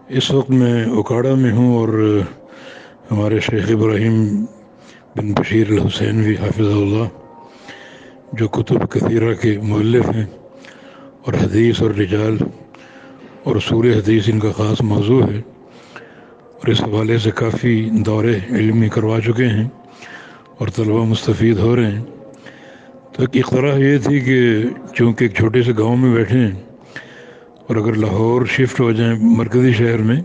اس وقت میں اوکاڑا میں ہوں اور ہمارے شیخ ابراہیم بن بشیر الحسینوی حافظ اللہ جو کتب کثیرہ کے مؤلف ہیں اور حدیث اور رجال اور اصول حدیث ان کا خاص موضوع ہے، اور اس حوالے سے کافی دورے علمی کروا چکے ہیں اور طلبہ مستفید ہو رہے ہیں۔ تو ایک اقتراح یہ تھی کہ چونکہ ایک چھوٹے سے گاؤں میں بیٹھے ہیں اور اگر لاہور شفٹ ہو جائیں مرکزی شہر میں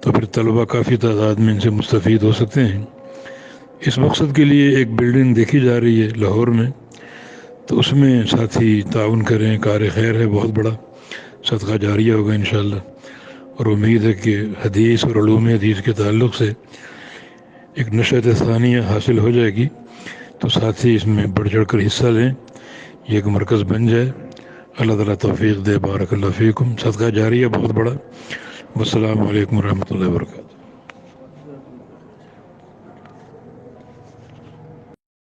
تو پھر طلبہ کافی تعداد میں ان سے مستفید ہو سکتے ہیں۔ اس مقصد کے لیے ایک بلڈنگ دیکھی جا رہی ہے لاہور میں، تو اس میں ساتھی تعاون کریں، کار خیر ہے، بہت بڑا صدقہ جاریہ ہوگا انشاءاللہ، اور امید ہے کہ حدیث اور علوم حدیث کے تعلق سے ایک نشأت ثانیہ حاصل ہو جائے گی، تو ساتھی اس میں بڑھ چڑھ کر حصہ لیں، یہ ایک مرکز بن جائے۔ اللہ تعالیٰ توفیق دے، بارک اللہ فیکم، صدقہ جاریہ بہت بڑا۔ والسلام علیکم ورحمۃ اللہ وبرکاتہ۔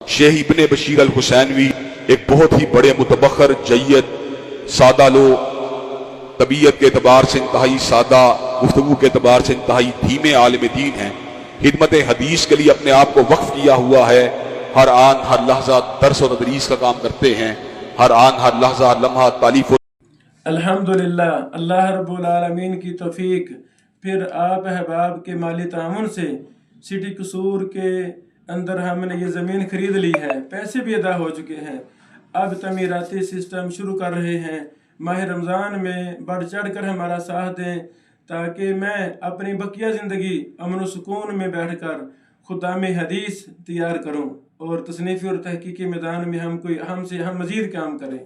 شیخ ابن بشیر الحسینوی ایک بہت ہی بڑے متبخر، جید، سادہ لوگ، طبیعت کے اعتبار سے انتہائی سادہ، گفتگو کے اعتبار سے انتہائی دھیمے عالم دین ہیں۔ خدمت حدیث کے لیے اپنے آپ کو وقف کیا ہوا ہے، ہر آن ہر لحظہ درس و تدریس کا کام کرتے ہیں، ہر آن ہر لحظہ ہر لمحہ تالیف و الحمدللہ، اللہ رب العالمین کی توفیق، پھر آپ احباب کے مالی تعاون سے سٹی قصور کے اندر ہم نے یہ زمین خرید لی ہے، پیسے بھی ادا ہو چکے ہیں۔ اب تعمیراتی سسٹم شروع کر رہے ہیں۔ ماہ رمضان میں بڑھ چڑھ کر ہمارا ساتھ دیں تاکہ میں اپنی بقیہ زندگی امن و سکون میں بیٹھ کر خدام حدیث تیار کروں اور تصنیفی اور تحقیقی میدان میں ہم مزید کام کریں۔